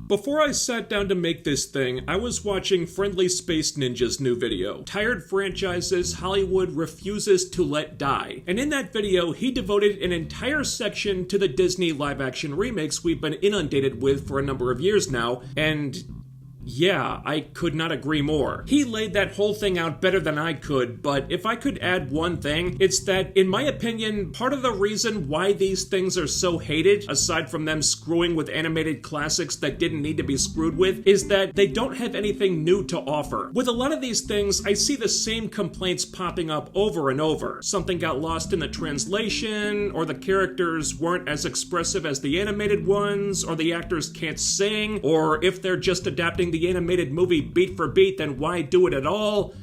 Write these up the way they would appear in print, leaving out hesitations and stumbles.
Before I sat down to make this thing, I was watching Friendly Space Ninja's new video, Tired Franchises Hollywood Refuses to Let Die. And in that video, he devoted an entire section to the Disney live-action remakes we've been inundated with for a number of years now, and yeah, I could not agree more. He laid that whole thing out better than I could, but if I could add one thing, it's that, in my opinion, part of the reason why these things are so hated, aside from them screwing with animated classics that didn't need to be screwed with, is that they don't have anything new to offer. With a lot of these things, I see the same complaints popping up over and over. Something got lost in the translation, or the characters weren't as expressive as the animated ones, or the actors can't sing, or if they're just adapting the animated movie beat for beat, then why do it at all?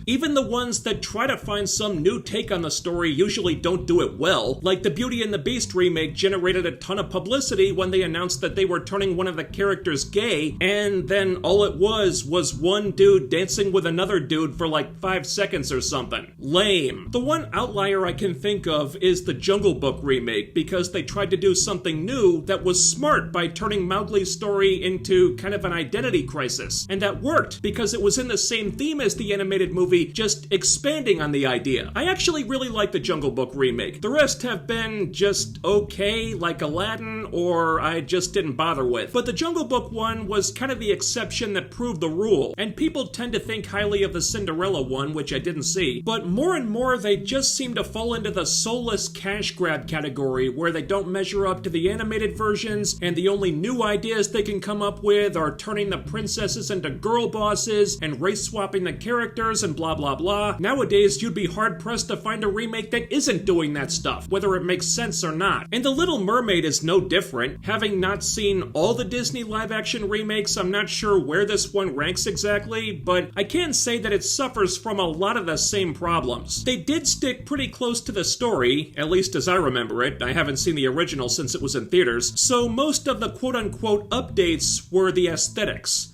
Even the ones that try to find some new take on the story usually don't do it well. Like the Beauty and the Beast remake generated a ton of publicity when they announced that they were turning one of the characters gay, and then all it was one dude dancing with another dude for like 5 seconds or something. Lame. The one outlier I can think of is the Jungle Book remake, because they tried to do something new that was smart by turning Mowgli's story into kind of an identity crisis. And that worked, because it was in the same theme as the animated movie, just expanding on the idea. I actually really like the Jungle Book remake. The rest have been just okay, like Aladdin, or I just didn't bother with. But the Jungle Book one was kind of the exception that proved the rule, and people tend to think highly of the Cinderella one, which I didn't see. But more and more, they just seem to fall into the soulless cash grab category, where they don't measure up to the animated versions, and the only new ideas they can come up with are turning the princesses into girl bosses, and race-swapping the characters, and blah blah blah. Nowadays, you'd be hard-pressed to find a remake that isn't doing that stuff, whether it makes sense or not. And The Little Mermaid is no different. Having not seen all the Disney live-action remakes, I'm not sure where this one ranks exactly, but I can say that it suffers from a lot of the same problems. They did stick pretty close to the story, at least as I remember it. I haven't seen the original since it was in theaters, so most of the quote-unquote updates were the aesthetics.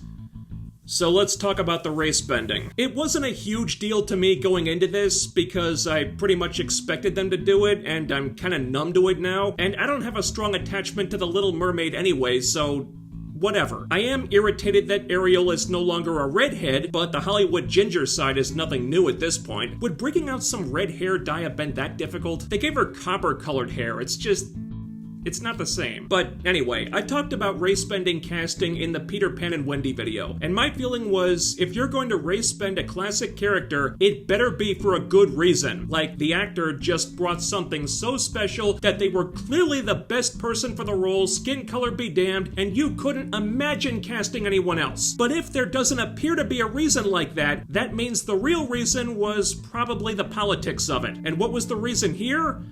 So let's talk about the race bending. It wasn't a huge deal to me going into this because I pretty much expected them to do it, and I'm kind of numb to it now, and I don't have a strong attachment to The Little Mermaid anyway, so whatever. I am irritated that Ariel is no longer a redhead, but the Hollywood ginger side is nothing new at this point. Would bringing out some red hair dye have been that difficult? They gave her copper-colored hair. It's not the same. But anyway, I talked about race-bending casting in the Peter Pan and Wendy video, and my feeling was, if you're going to race-bend a classic character, it better be for a good reason. Like, the actor just brought something so special that they were clearly the best person for the role, skin color be damned, and you couldn't imagine casting anyone else. But if there doesn't appear to be a reason like that, that means the real reason was probably the politics of it. And what was the reason here?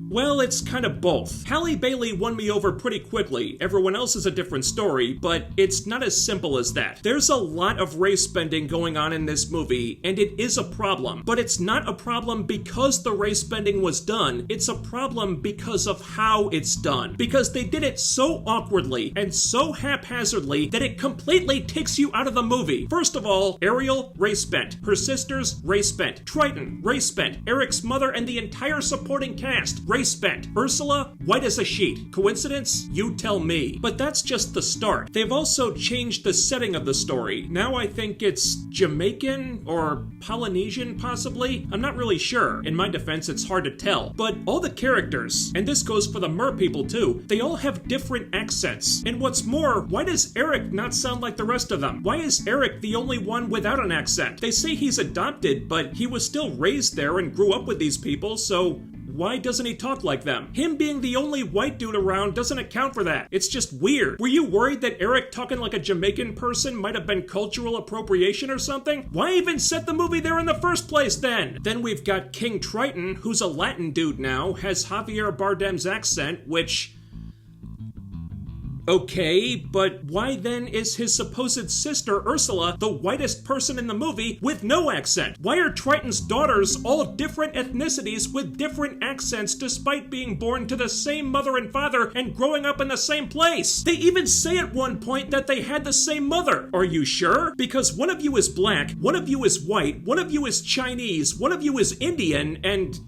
Well, it's kind of both. Halle Bailey won me over pretty quickly. Everyone else is a different story, but it's not as simple as that. There's a lot of race bending going on in this movie, and it is a problem. But it's not a problem because the race bending was done. It's a problem because of how it's done. Because they did it so awkwardly and so haphazardly that it completely takes you out of the movie. First of all, Ariel, race bent. Her sisters, race bent. Triton, race bent. Eric's mother and the entire supporting cast, race bent. Ursula, white as a sheet. Coincidence? You tell me. But that's just the start. They've also changed the setting of the story. Now I think it's Jamaican or Polynesian, possibly? I'm not really sure. In my defense, it's hard to tell. But all the characters, and this goes for the mer people too, they all have different accents. And what's more, why does Eric not sound like the rest of them? Why is Eric the only one without an accent? They say he's adopted, but he was still raised there and grew up with these people, so why doesn't he talk like them? Him being the only white dude around doesn't account for that. It's just weird. Were you worried that Eric talking like a Jamaican person might have been cultural appropriation or something? Why even set the movie there in the first place then? Then we've got King Triton, who's a Latin dude now, has Javier Bardem's accent, which... okay, but why then is his supposed sister, Ursula, the whitest person in the movie with no accent? Why are Triton's daughters all different ethnicities with different accents despite being born to the same mother and father and growing up in the same place? They even say at one point that they had the same mother. Are you sure? Because one of you is black, one of you is white, one of you is Chinese, one of you is Indian, and...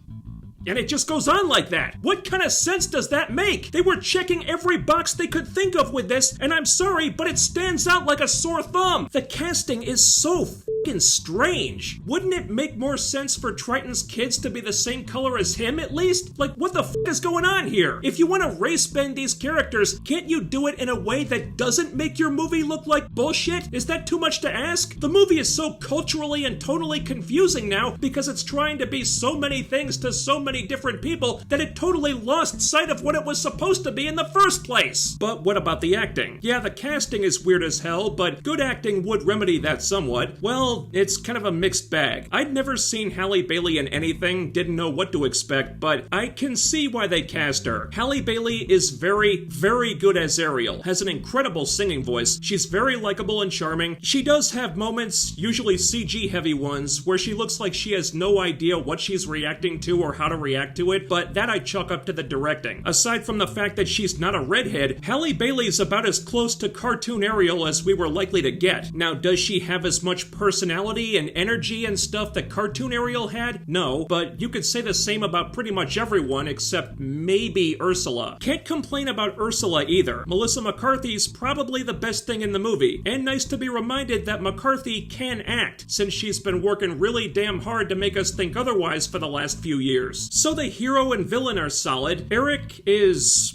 And it just goes on like that. What kind of sense does that make? They were checking every box they could think of with this, and I'm sorry, but it stands out like a sore thumb. The casting is so fucking strange. Wouldn't it make more sense for Triton's kids to be the same color as him at least? Like, what the fuck is going on here? If you want to race bend these characters, can't you do it in a way that doesn't make your movie look like bullshit? Is that too much to ask? The movie is so culturally and totally confusing now because it's trying to be so many things to so many different people that it totally lost sight of what it was supposed to be in the first place. But what about the acting? Yeah, the casting is weird as hell, but good acting would remedy that somewhat. Well, it's kind of a mixed bag. I'd never seen Halle Bailey in anything, didn't know what to expect, but I can see why they cast her. Halle Bailey is very, very good as Ariel, has an incredible singing voice, she's very likable and charming. She does have moments, usually CG heavy ones, where she looks like she has no idea what she's reacting to or how to react to it, but that I chalk up to the directing. Aside from the fact that she's not a redhead, Halle Bailey's about as close to cartoon Ariel as we were likely to get. Now, does she have as much personality and energy and stuff that cartoon Ariel had? No, but you could say the same about pretty much everyone except maybe Ursula. Can't complain about Ursula either. Melissa McCarthy's probably the best thing in the movie, and nice to be reminded that McCarthy can act, since she's been working really damn hard to make us think otherwise for the last few years. So the hero and villain are solid. Eric is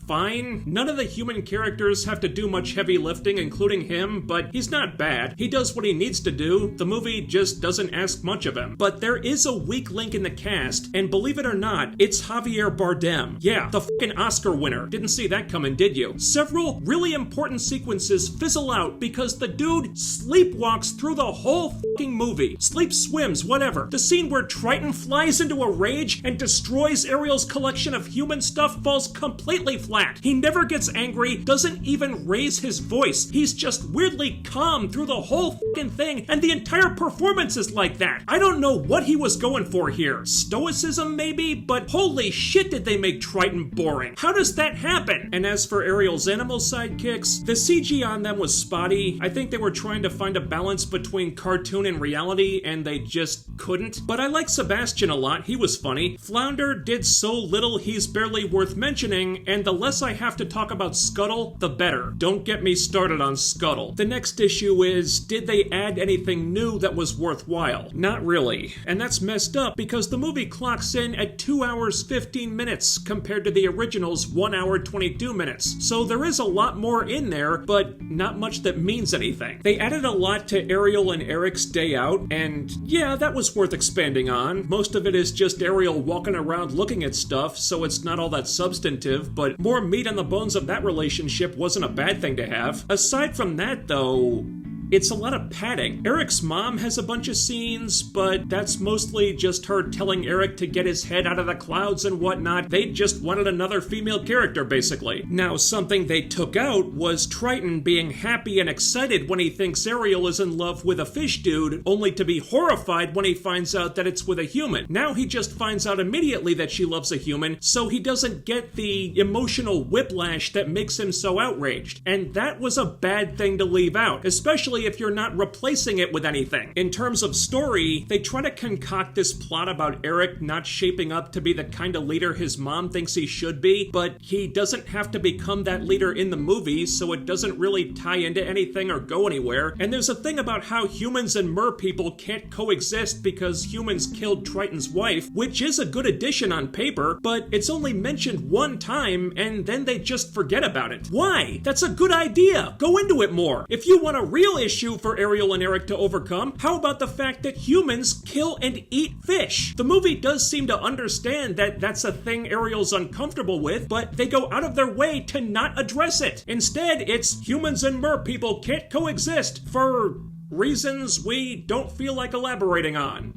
fine. None of the human characters have to do much heavy lifting, including him, but he's not bad. He does what he needs to do. The movie just doesn't ask much of him. But there is a weak link in the cast, and believe it or not, it's Javier Bardem. Yeah, the fucking Oscar winner. Didn't see that coming, did you? Several really important sequences fizzle out because the dude sleepwalks through the whole fucking movie. Sleep swims, whatever. The scene where Triton flies into a rage and destroys Ariel's collection of human stuff falls completely flat. He never gets angry, doesn't even raise his voice. He's just weirdly calm through the whole fucking thing, and the entire performance is like that. I don't know what he was going for here. Stoicism, maybe? But holy shit did they make Triton boring. How does that happen? And as for Ariel's animal sidekicks, the CG on them was spotty. I think they were trying to find a balance between cartoon and reality, and they just couldn't. But I like Sebastian a lot. He was funny. Flounder did so little he's barely worth mentioning, and the less I have to talk about Scuttle, the better. Don't get me started on Scuttle. The next issue is, did they add anything new that was worthwhile? Not really. And that's messed up because the movie clocks in at 2 hours 15 minutes compared to the original's 1 hour 22 minutes. So there is a lot more in there, but not much that means anything. They added a lot to Ariel and Eric's day out, and yeah, that was worth expanding on. Most of it is just Ariel walking around looking at stuff, so it's not all that substantive, but more meat on the bones of that relationship wasn't a bad thing to have. Aside from that, though, it's a lot of padding. Eric's mom has a bunch of scenes, but that's mostly just her telling Eric to get his head out of the clouds and whatnot. They just wanted another female character, basically. Now, something they took out was Triton being happy and excited when he thinks Ariel is in love with a fish dude, only to be horrified when he finds out that it's with a human. Now he just finds out immediately that she loves a human, so he doesn't get the emotional whiplash that makes him so outraged. And that was a bad thing to leave out, especially if you're not replacing it with anything. In terms of story, they try to concoct this plot about Eric not shaping up to be the kind of leader his mom thinks he should be, but he doesn't have to become that leader in the movie, so it doesn't really tie into anything or go anywhere. And there's a thing about how humans and mer people can't coexist because humans killed Triton's wife, which is a good addition on paper, but it's only mentioned one time and then they just forget about it. Why? That's a good idea. Go into it more. If you want a real issue for Ariel and Eric to overcome, how about the fact that humans kill and eat fish? The movie does seem to understand that that's a thing Ariel's uncomfortable with, but they go out of their way to not address it. Instead, it's humans and mer people can't coexist for reasons we don't feel like elaborating on.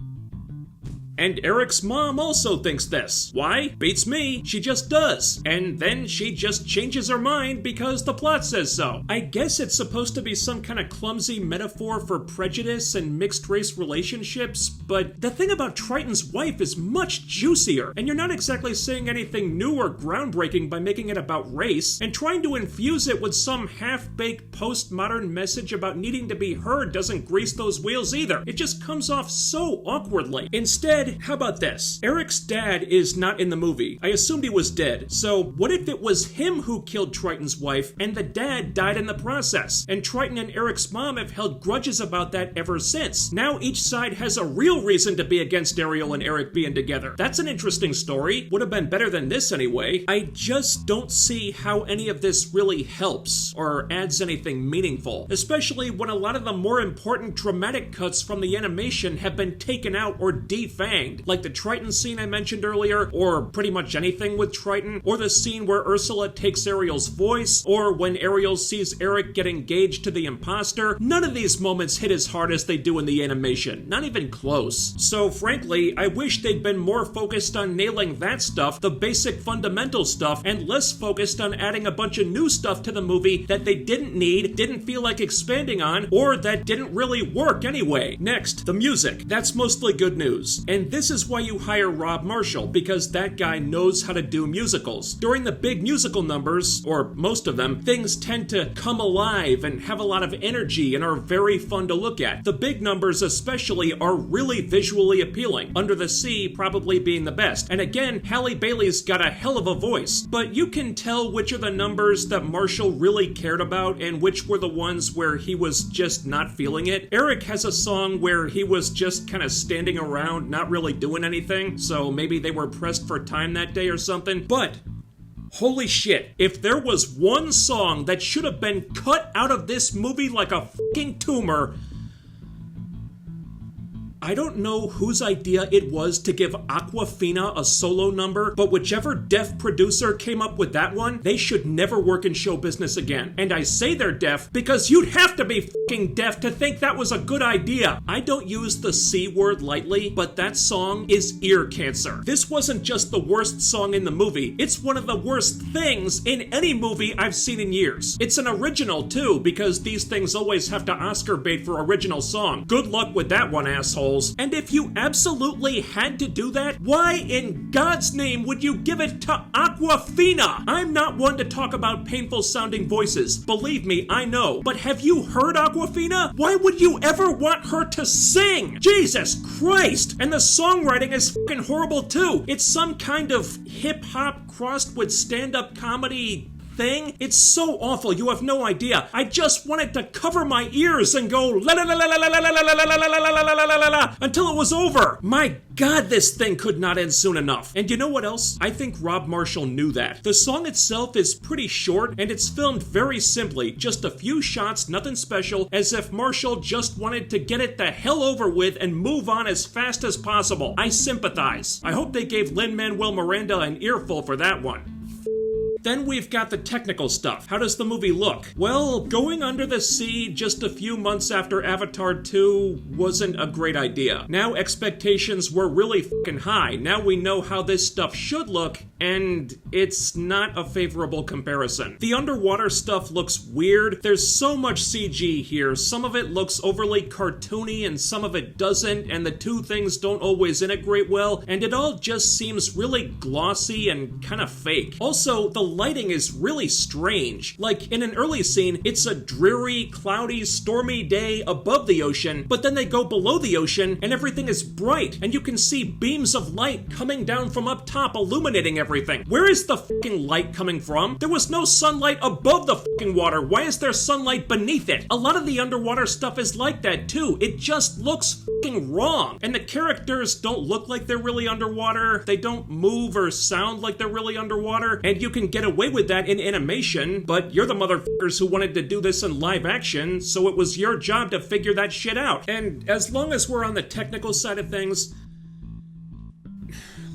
And Eric's mom also thinks this. Why? Beats me. She just does. And then she just changes her mind because the plot says so. I guess it's supposed to be some kind of clumsy metaphor for prejudice and mixed-race relationships, but the thing about Triton's wife is much juicier, and you're not exactly saying anything new or groundbreaking by making it about race, and trying to infuse it with some half-baked postmodern message about needing to be heard doesn't grease those wheels either. It just comes off so awkwardly. Instead, dead? How about this? Eric's dad is not in the movie. I assumed he was dead. So what if it was him who killed Triton's wife and the dad died in the process? And Triton and Eric's mom have held grudges about that ever since. Now each side has a real reason to be against Ariel and Eric being together. That's an interesting story. Would have been better than this anyway. I just don't see how any of this really helps or adds anything meaningful, especially when a lot of the more important dramatic cuts from the animation have been taken out or defanged, like the Triton scene I mentioned earlier, or pretty much anything with Triton, or the scene where Ursula takes Ariel's voice, or when Ariel sees Eric get engaged to the imposter. None of these moments hit as hard as they do in the animation, not even close. So frankly, I wish they'd been more focused on nailing that stuff, the basic fundamental stuff, and less focused on adding a bunch of new stuff to the movie that they didn't need, didn't feel like expanding on, or that didn't really work anyway. Next, the music. That's mostly good news. And this is why you hire Rob Marshall, because that guy knows how to do musicals. During the big musical numbers, or most of them, things tend to come alive and have a lot of energy and are very fun to look at. The big numbers especially are really visually appealing, Under the Sea probably being the best. And again, Halle Bailey's got a hell of a voice, but you can tell which are the numbers that Marshall really cared about and which were the ones where he was just not feeling it. Eric has a song where he was just kind of standing around, not really doing anything, so maybe they were pressed for time that day or something, but holy shit, if there was one song that should have been cut out of this movie like a fucking tumor, I don't know whose idea it was to give Aquafina a solo number, but whichever deaf producer came up with that one, they should never work in show business again. And I say they're deaf because you'd have to be fucking deaf to think that was a good idea. I don't use the C word lightly, but that song is ear cancer. This wasn't just the worst song in the movie, it's one of the worst things in any movie I've seen in years. It's an original too, because these things always have to Oscar bait for original song. Good luck with that one, asshole. And if you absolutely had to do that, why in God's name would you give it to Aquafina? I'm not one to talk about painful sounding voices. Believe me, I know. But have you heard Aquafina? Why would you ever want her to sing? Jesus Christ! And the songwriting is fucking horrible too. It's some kind of hip-hop crossed with stand-up comedy thing. It's so awful, you have no idea. I just wanted to cover my ears and go la la la la la la la la la la la la la la until it was over. My God, this thing could not end soon enough. And you know what else? I think Rob Marshall knew that. The song itself is pretty short and it's filmed very simply, just a few shots, nothing special, as if Marshall just wanted to get it the hell over with and move on as fast as possible. I sympathize. I hope they gave Lin-Manuel Miranda an earful for that one. Then we've got the technical stuff. How does the movie look? Well, going under the sea just a few months after Avatar 2 wasn't a great idea. Now expectations were really fucking high. Now we know how this stuff should look, and it's not a favorable comparison. The underwater stuff looks weird. There's so much CG here. Some of it looks overly cartoony and some of it doesn't, and the two things don't always integrate well, and it all just seems really glossy and kind of fake. Also, the lighting is really strange. Like, in an early scene, it's a dreary, cloudy, stormy day above the ocean, but then they go below the ocean and everything is bright, and you can see beams of light coming down from up top illuminating everything. Where is the fucking light coming from? There was no sunlight above the fucking water. Why is there sunlight beneath it? A lot of the underwater stuff is like that too. It just looks fucking wrong. And the characters don't look like they're really underwater. They don't move or sound like they're really underwater. And you can get away with that in animation, but you're the motherfuckers who wanted to do this in live action, so it was your job to figure that shit out. And as long as we're on the technical side of things,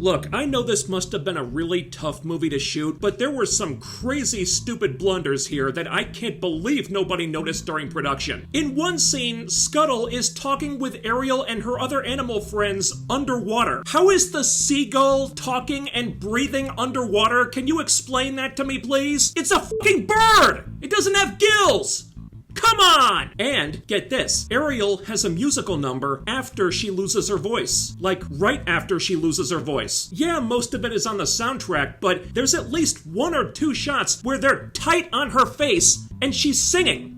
look, I know this must have been a really tough movie to shoot, but there were some crazy stupid blunders here that I can't believe nobody noticed during production. In one scene, Scuttle is talking with Ariel and her other animal friends underwater. How is the seagull talking and breathing underwater? Can you explain that to me, please? It's a fucking bird! It doesn't have gills! Come on! And, get this, Ariel has a musical number after she loses her voice. Like, right after she loses her voice. Yeah, most of it is on the soundtrack, but there's at least one or two shots where they're tight on her face and she's singing.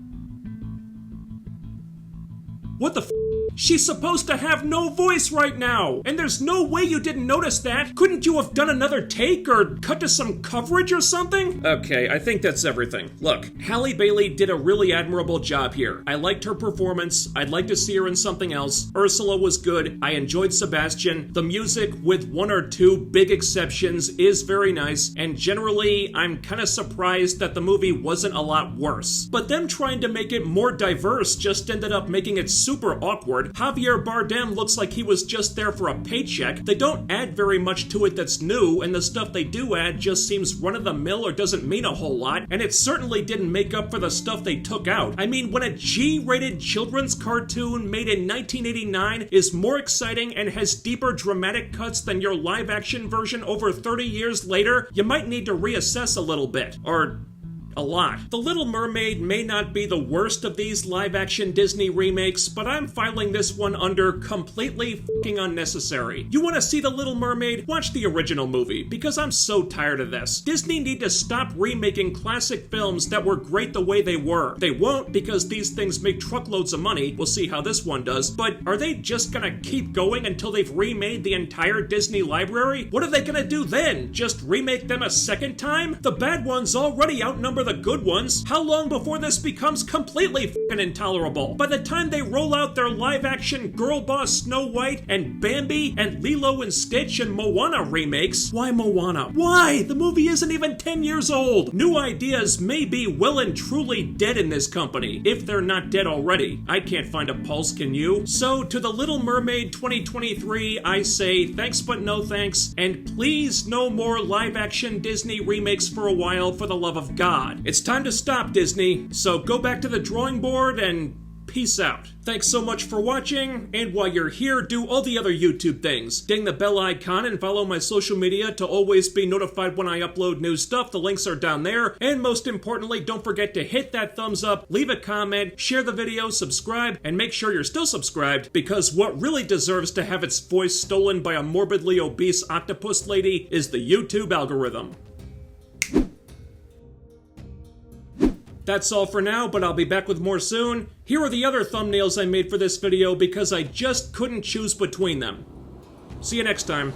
What the f***? She's supposed to have no voice right now, and there's no way you didn't notice that. Couldn't you have done another take or cut to some coverage or something? Okay, I think that's everything. Look, Halle Bailey did a really admirable job here. I liked her performance. I'd like to see her in something else. Ursula was good. I enjoyed Sebastian. The music, with one or two big exceptions, is very nice, and generally, I'm kind of surprised that the movie wasn't a lot worse. But them trying to make it more diverse just ended up making it super awkward. Javier Bardem looks like he was just there for a paycheck. They don't add very much to it that's new, and the stuff they do add just seems run-of-the-mill or doesn't mean a whole lot, and it certainly didn't make up for the stuff they took out. I mean, when a G-rated children's cartoon made in 1989 is more exciting and has deeper dramatic cuts than your live-action version over 30 years later, you might need to reassess a little bit. Or a lot. The Little Mermaid may not be the worst of these live-action Disney remakes, but I'm filing this one under completely fucking unnecessary. You want to see The Little Mermaid? Watch the original movie, because I'm so tired of this. Disney need to stop remaking classic films that were great the way they were. They won't, because these things make truckloads of money. We'll see how this one does. But are they just gonna keep going until they've remade the entire Disney library? What are they gonna do then? Just remake them a second time? The bad ones already outnumber the good ones. How long before this becomes completely f***ing intolerable? By the time they roll out their live-action Girl Boss Snow White and Bambi and Lilo and Stitch and Moana remakes, why Moana? Why? The movie isn't even 10 years old. New ideas may be well and truly dead in this company, if they're not dead already. I can't find a pulse, can you? So, to The Little Mermaid 2023, I say thanks but no thanks, and please no more live-action Disney remakes for a while, for the love of God. It's time to stop, Disney, so go back to the drawing board and peace out. Thanks so much for watching, and while you're here, do all the other YouTube things. Ding the bell icon and follow my social media to always be notified when I upload new stuff. The links are down there. And most importantly, don't forget to hit that thumbs up, leave a comment, share the video, subscribe, and make sure you're still subscribed, because what really deserves to have its voice stolen by a morbidly obese octopus lady is the YouTube algorithm. That's all for now, but I'll be back with more soon. Here are the other thumbnails I made for this video because I just couldn't choose between them. See you next time.